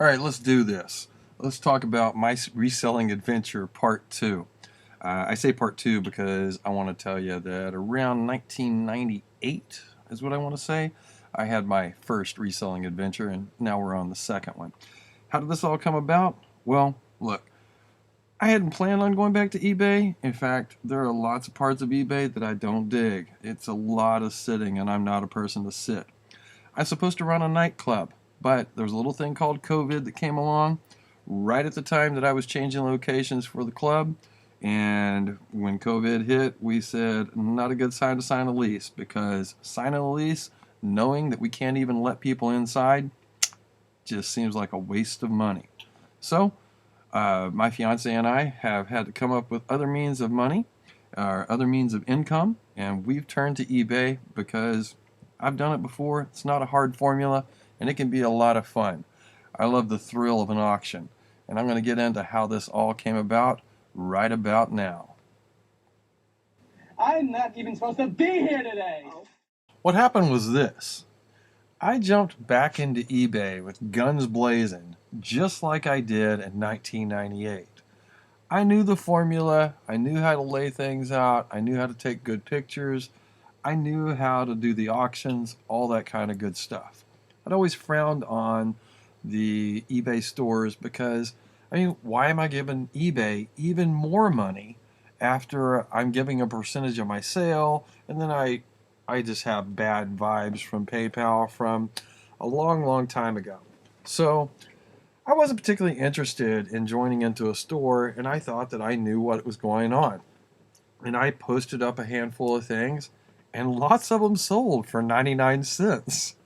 All right, let's do this. Let's talk about my reselling adventure part two. I say part two because I want to tell you that around 1998 is what I want to say. I had my first reselling adventure, and now we're on the second one. How did this all come about? Well, look, I hadn't planned on going back to eBay. In fact, there are lots of parts of eBay that I don't dig. It's a lot of sitting, and I'm not a person to sit. I was supposed to run a nightclub, but there was a little thing called COVID that came along right at the time that I was changing locations for the club. And when COVID hit, we said, not a good sign to sign a lease, because signing a lease, knowing that we can't even let people inside, just seems like a waste of money. So, my fiance and I have had to come up with other means of money, or other means of income, and we've turned to eBay because I've done it before. It's not a hard formula, and it can be a lot of fun. I love the thrill of an auction, and I'm going to get into how this all came about right about now. I'm not even supposed to be here today. What happened was this. I jumped back into eBay with guns blazing, just like I did in 1998. I knew the formula, I knew how to lay things out, I knew how to take good pictures, I knew how to do the auctions, all that kind of good stuff. I'd always frowned on the eBay stores because, why am I giving eBay even more money after I'm giving a percentage of my sale, and then I just have bad vibes from PayPal from a long, long time ago. So I wasn't particularly interested in joining into a store, and I thought that I knew what was going on. And I posted up a handful of things, and lots of them sold for 99 cents,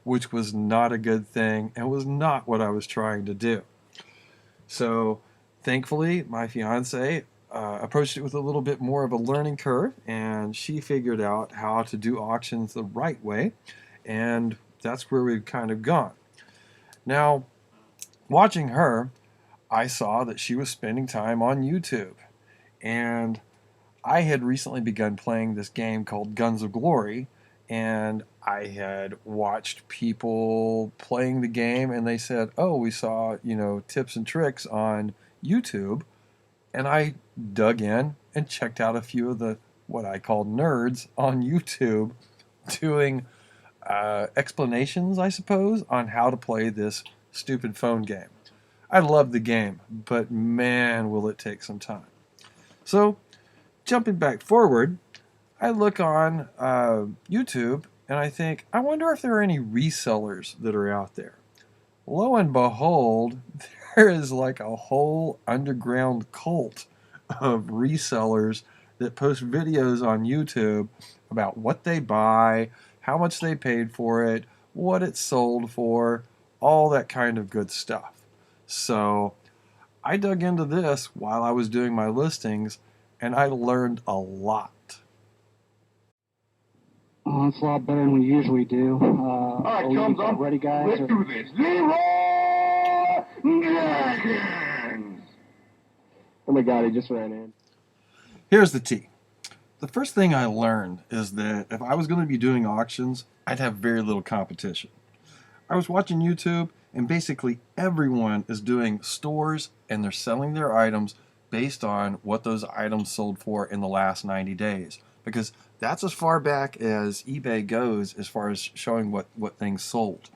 which was not a good thing and was not what I was trying to do. So thankfully, my fiance approached it with a little bit more of a learning curve, and she figured out how to do auctions the right way, and that's where we've kind of gone. Now, watching her, I saw that she was spending time on YouTube, and I had recently begun playing this game called Guns of Glory, and I had watched people playing the game, and they said, "Oh, we saw, tips and tricks on YouTube," and I dug in and checked out a few of the what I called nerds on YouTube doing explanations, I suppose, on how to play this stupid phone game. I love the game, but man, will it take some time. So, jumping back forward, I look on YouTube and I think, I wonder if there are any resellers that are out there. Lo and behold, there is like a whole underground cult of resellers that post videos on YouTube about what they buy, how much they paid for it, what it sold for, all that kind of good stuff. So I dug into this while I was doing my listings, and I learned a lot. Oh, it's a lot better than we usually do. All right, chums up. Ready, guys? Let's do this. Leroy Jenkins! Oh my God, he just ran in. Here's the tea. The first thing I learned is that if I was going to be doing auctions, I'd have very little competition. I was watching YouTube, and basically everyone is doing stores, and they're selling their items based on what those items sold for in the last 90 days. Because that's as far back as eBay goes as far as showing what things sold.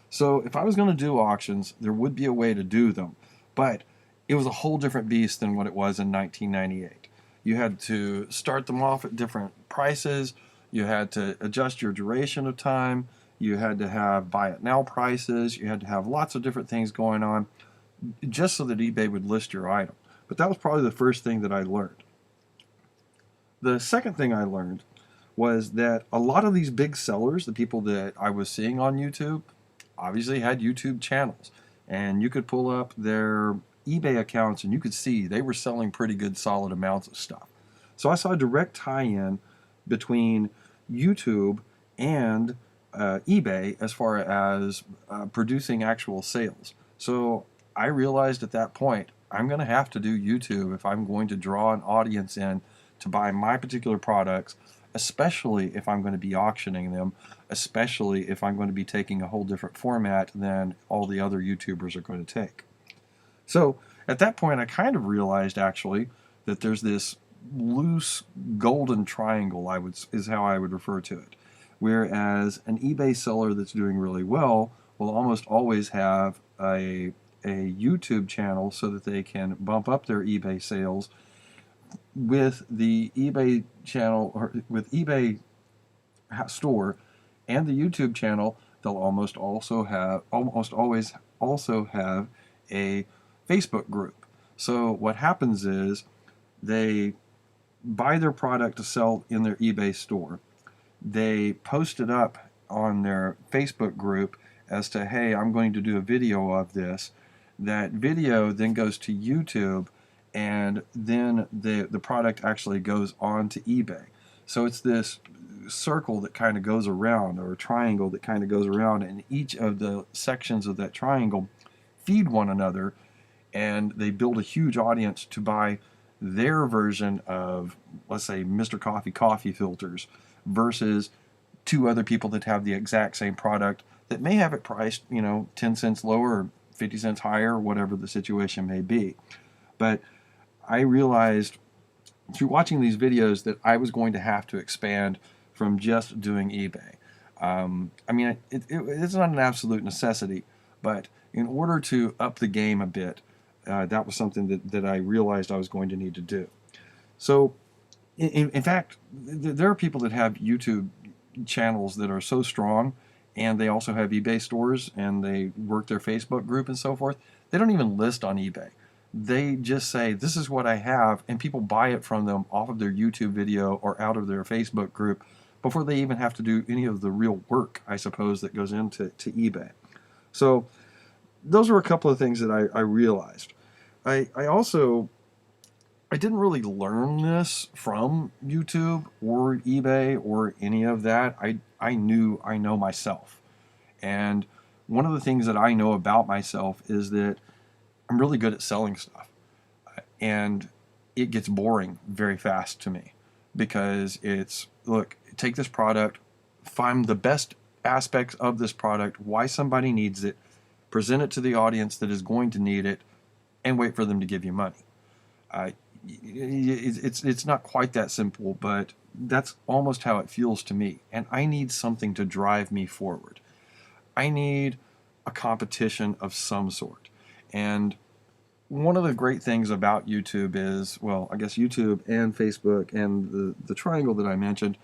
So if I was going to do auctions, there would be a way to do them. But it was a whole different beast than what it was in 1998. You had to start them off at different prices. You had to adjust your duration of time. You had to have buy it now prices. You had to have lots of different things going on just so that eBay would list your item. But that was probably the first thing that I learned. The second thing I learned was that a lot of these big sellers, the people that I was seeing on YouTube, obviously had YouTube channels. And you could pull up their eBay accounts and you could see they were selling pretty good solid amounts of stuff. So I saw a direct tie-in between YouTube and eBay as far as producing actual sales. So I realized at that point, I'm going to have to do YouTube if I'm going to draw an audience in to buy my particular products, especially if I'm going to be auctioning them, especially if I'm going to be taking a whole different format than all the other YouTubers are going to take. So at that point, I kind of realized actually that there's this loose golden triangle, is how I would refer to it. Whereas an eBay seller that's doing really well will almost always have a YouTube channel so that they can bump up their eBay sales. With the eBay channel, or with eBay store and the YouTube channel, they'll almost always also have a Facebook group. So what happens is they buy their product to sell in their eBay store. They post it up on their Facebook group as to, hey, I'm going to do a video of this. That video then goes to YouTube, and then the product actually goes on to eBay. So it's this circle that kind of goes around, or a triangle that kind of goes around, and each of the sections of that triangle feed one another, and they build a huge audience to buy their version of, let's say, Mr. Coffee filters versus two other people that have the exact same product that may have it priced, 10 cents lower or 50 cents higher, whatever the situation may be. But I realized through watching these videos that I was going to have to expand from just doing eBay. It's not an absolute necessity, but in order to up the game a bit, that was something that I realized I was going to need to do. So, in fact, there are people that have YouTube channels that are so strong, and they also have eBay stores, and they work their Facebook group and so forth. They don't even list on eBay. They just say, this is what I have, and people buy it from them off of their YouTube video or out of their Facebook group before they even have to do any of the real work, I suppose, that goes into eBay. So those were a couple of things that I realized. I didn't really learn this from YouTube or eBay or any of that. I know myself. And one of the things that I know about myself is that I'm really good at selling stuff. And it gets boring very fast to me because it's, look, take this product, find the best aspects of this product, why somebody needs it, present it to the audience that is going to need it, and wait for them to give you money. It's not quite that simple, but that's almost how it feels to me. And I need something to drive me forward. I need a competition of some sort. And one of the great things about YouTube is, well, I guess YouTube and Facebook and the triangle that I mentioned,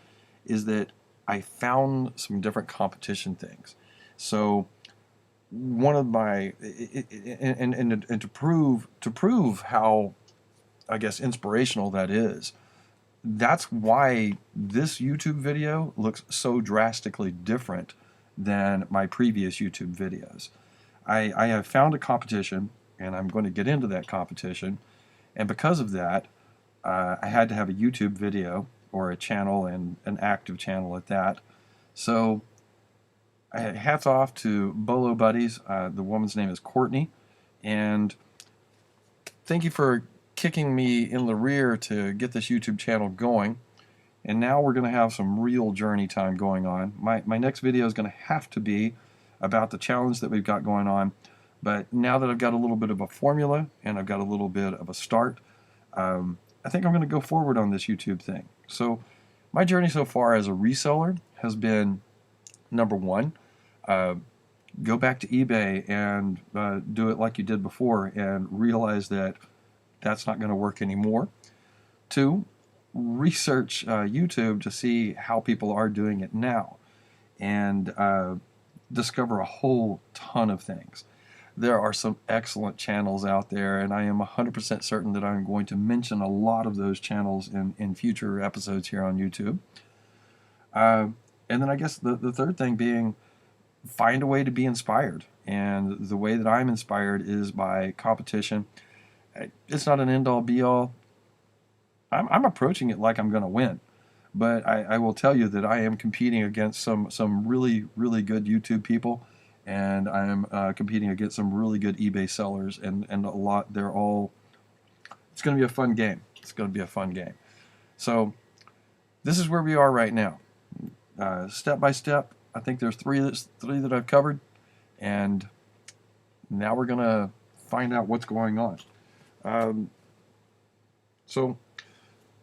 is that I found some different competition things. So one of my, and to prove how, I guess, inspirational that is, that's why this YouTube video looks so drastically different than my previous YouTube videos. I have found a competition, and I'm going to get into that competition, and because of that, I had to have a YouTube video, or a channel, and an active channel at that. So hats off to Bolo Buddies. The woman's name is Courtney, and thank you for kicking me in the rear to get this YouTube channel going. And now we're going to have some real journey time going on. My next video is going to have to be about the challenge that we've got going on. But now that I've got a little bit of a formula and I've got a little bit of a start, I think I'm going to go forward on this YouTube thing. So my journey so far as a reseller has been, number one, go back to eBay and do it like you did before and realize that that's not going to work anymore. Two, research YouTube to see how people are doing it now. And discover a whole ton of things. There are some excellent channels out there, and I am 100% certain that I'm going to mention a lot of those channels in future episodes here on YouTube. And then I guess the third thing being, find a way to be inspired. And the way that I'm inspired is by competition. It's not an end-all be-all. I'm approaching it like I'm going to win. But I will tell you that I am competing against some really, really good YouTube people. And I am competing against some really good eBay sellers. And a lot, they're all... It's going to be a fun game. It's going to be a fun game. So this is where we are right now. Step by step, I think there's three that I've covered, and now we're gonna find out what's going on. So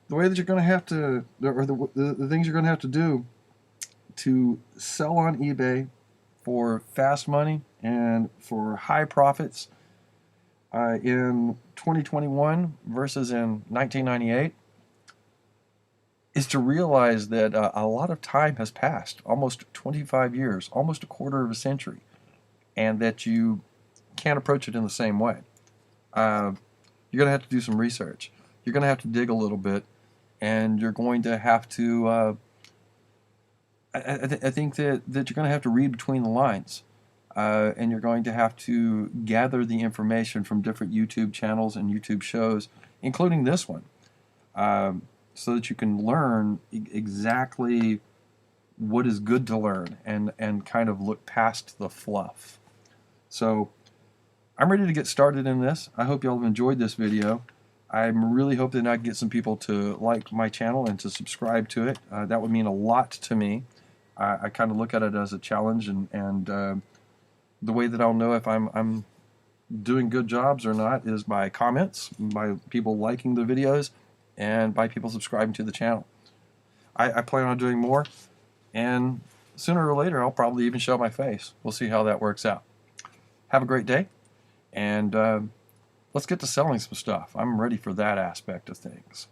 the way that you're gonna have to, or the things you're gonna have to do to sell on eBay for fast money and for high profits in 2021 versus in 1998. Is to realize that a lot of time has passed, almost 25 years, almost a quarter of a century, and that you can't approach it in the same way. You're going to have to do some research. You're going to have to dig a little bit, and you're going to have to, I think that you're going to have to read between the lines, and you're going to have to gather the information from different YouTube channels and YouTube shows, including this one. So that you can learn exactly what is good to learn and kind of look past the fluff. So I'm ready to get started in this. I hope y'all have enjoyed this video. I'm really hoping I can get some people to like my channel and to subscribe to it. That would mean a lot to me. I kind of look at it as a challenge, and the way that I'll know if I'm doing good jobs or not is by comments, by people liking the videos, and by people subscribing to the channel. I plan on doing more, and sooner or later I'll probably even show my face. We'll see how that works out. Have a great day, and let's get to selling some stuff. I'm ready for that aspect of things.